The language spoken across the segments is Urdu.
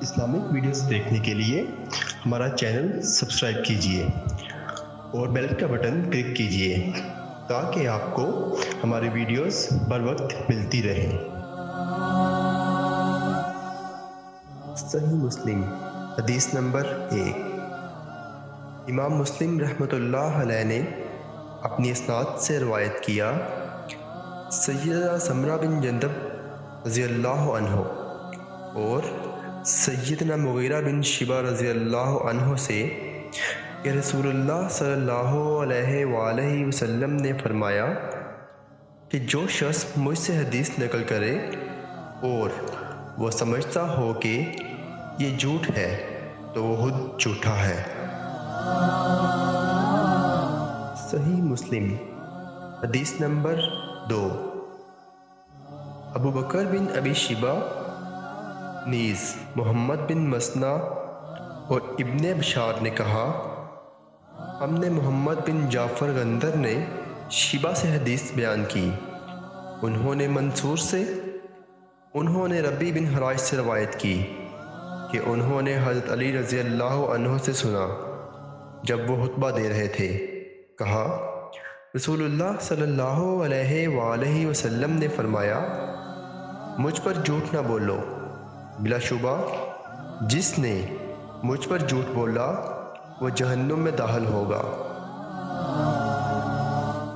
اسلامک ویڈیوز دیکھنے کے لیے ہمارا چینل سبسکرائب کیجیے اور بیل کا بٹن کلک کیجیے تاکہ آپ کو ہماری ویڈیوز بر وقت ملتی رہیں۔ صحیح مسلم حدیث نمبر 1۔ امام مسلم رحمۃ اللہ علیہ نے اپنی اسناد سے روایت کیا، سیدہ سمرہ بن جندب رضی اللہ عنہ اور سیدنا مغیرہ بن شبہ رضی اللہ عنہ سے کہ رسول اللہ صلی اللہ علیہ وآلہ وسلم نے فرمایا کہ جو شخص مجھ سے حدیث نقل کرے اور وہ سمجھتا ہو کہ یہ جھوٹ ہے تو وہ خود جھوٹا ہے۔ صحیح مسلم حدیث نمبر 2۔ ابو بکر بن ابی شیبہ نیز محمد بن مسنہ اور ابن بشار نے کہا، ہم نے محمد بن جعفر غندر نے شیبہ سے حدیث بیان کی، انہوں نے منصور سے، انہوں نے ربیع بن حراش سے روایت کی کہ انہوں نے حضرت علی رضی اللہ عنہ سے سنا جب وہ خطبہ دے رہے تھے، کہا رسول اللہ صلی اللہ علیہ وآلہ وسلم نے فرمایا، مجھ پر جھوٹ نہ بولو، بلا شبہ جس نے مجھ پر جھوٹ بولا وہ جہنم میں داخل ہوگا۔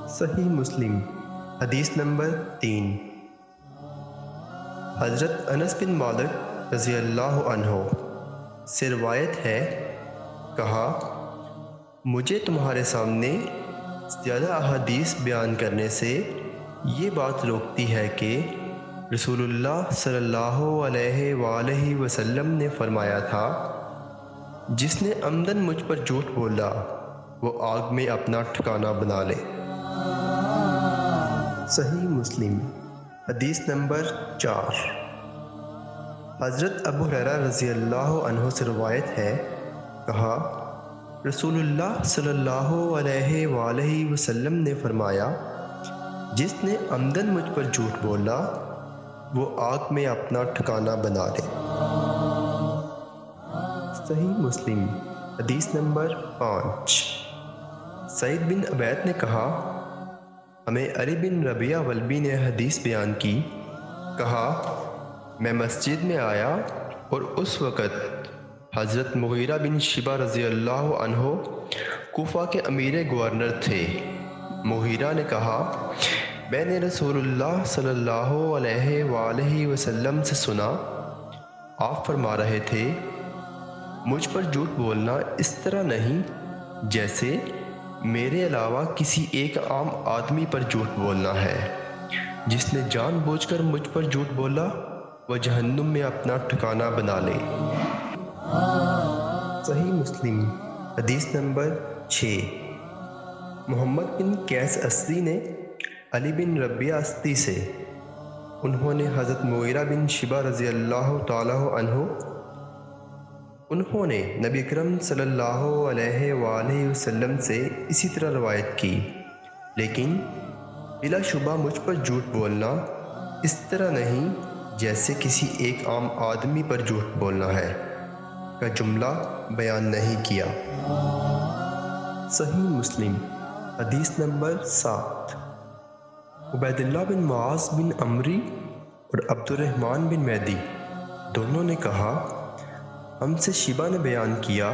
صحیح مسلم حدیث نمبر 3۔ حضرت انس بن مالک رضی اللہ عنہ سے روایت ہے، کہا مجھے تمہارے سامنے زیادہ احادیث بیان کرنے سے یہ بات روکتی ہے کہ رسول اللہ صلی اللہ علیہ وآلہ وسلم نے فرمایا تھا، جس نے عمدن مجھ پر جھوٹ بولا وہ آگ میں اپنا ٹھکانہ بنا لے۔ صحیح مسلم حدیث نمبر 4۔ حضرت ابو ہریرہ رضی اللہ عنہ سے روایت ہے، کہا رسول اللہ صلی اللہ علیہ وآلہ وسلم نے فرمایا، جس نے عمدن مجھ پر جھوٹ بولا وہ آگ میں اپنا ٹھکانہ بنا لے۔ صحیح مسلم حدیث نمبر 5۔ سعید بن عبید نے کہا، ہمیں علی بن ربیعہ والبی نے حدیث بیان کی، کہا میں مسجد میں آیا اور اس وقت حضرت مغیرہ بن شبہ رضی اللہ عنہ کوفہ کے امیر گورنر تھے۔ مغیرہ نے کہا، میں نے رسول اللہ صلی اللہ علیہ وآلہ وسلم سے سنا، آپ فرما رہے تھے، مجھ پر جھوٹ بولنا اس طرح نہیں جیسے میرے علاوہ کسی ایک عام آدمی پر جھوٹ بولنا ہے، جس نے جان بوجھ کر مجھ پر جھوٹ بولا وہ جہنم میں اپنا ٹھکانہ بنا لے۔ صحیح مسلم حدیث نمبر 6۔ محمد بن قیس اسدی نے علی بن ربیعہ اسدی سے، انہوں نے حضرت مغیرہ بن شبہ رضی اللہ تعالیٰ عنہ، انہوں نے نبی اکرم صلی اللہ علیہ وآلہ وسلم سے اسی طرح روایت کی، لیکن بلا شبہ مجھ پر جھوٹ بولنا اس طرح نہیں جیسے کسی ایک عام آدمی پر جھوٹ بولنا ہے کا جملہ بیان نہیں کیا۔ صحیح مسلم حدیث نمبر 7۔ عبید اللہ بن معاذ بن عمری اور عبد الرحمن بن مہدی دونوں نے کہا، ہم سے شیبہ نے بیان کیا،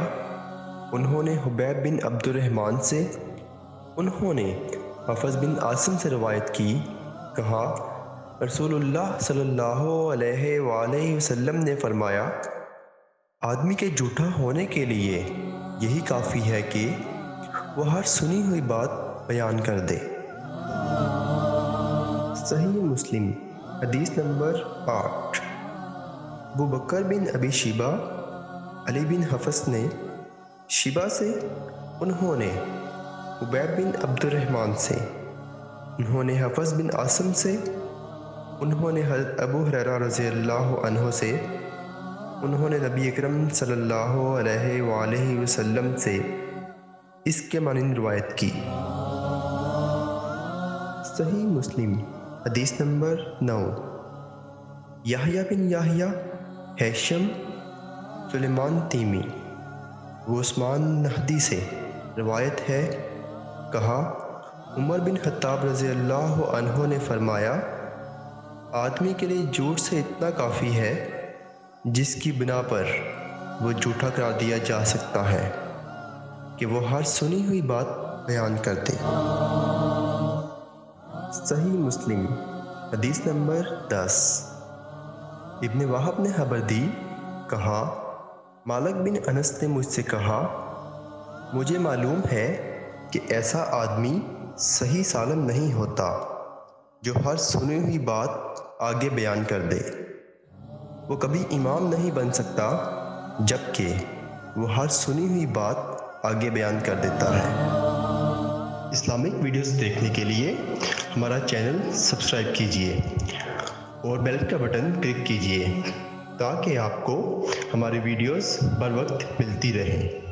انہوں نے حبیب بن عبد الرحمن سے، انہوں نے حفص بن عاصم سے روایت کی، کہا رسول اللہ صلی اللہ علیہ وآلہ وسلم نے فرمایا، آدمی کے جھوٹا ہونے کے لیے یہی کافی ہے کہ وہ ہر سنی ہوئی بات بیان کر دے۔ صحیح مسلم حدیث نمبر 8۔ ابو بکر بن ابی شیبہ علی بن حفص نے شیبہ سے، انہوں نے حبیب بن عبد الرحمن سے، انہوں نے حفص بن عاصم سے، انہوں نے حضرت ابو ہریرہ رضی اللہ عنہ سے، انہوں نے نبی اکرم صلی اللہ علیہ وآلہ وسلم سے اس کے مانند روایت کی۔ صحیح مسلم حدیث نمبر 9۔ یحییٰ بن یحییٰ، ہیثم سلیمان تیمی و عثمان نہدی سے روایت ہے، کہا عمر بن خطاب رضی اللہ عنہ نے فرمایا، آدمی کے لیے جھوٹ سے اتنا کافی ہے جس کی بنا پر وہ جھوٹا قرار دیا جا سکتا ہے کہ وہ ہر سنی ہوئی بات بیان کر دے۔ صحیح مسلم حدیث نمبر 10۔ ابن وہب نے خبر دی، کہا مالک بن انس نے مجھ سے کہا، مجھے معلوم ہے کہ ایسا آدمی صحیح سالم نہیں ہوتا جو ہر سنی ہوئی بات آگے بیان کر دے۔ وہ کبھی امام نہیں بن سکتا جبکہ وہ ہر سنی ہوئی بات آگے بیان کر دیتا ہے۔ اسلامک ویڈیوز دیکھنے کے لیے ہمارا چینل سبسکرائب کیجیے اور بیل کا بٹن کلک کیجیے تاکہ آپ کو ہماری ویڈیوز بر وقت ملتی رہیں۔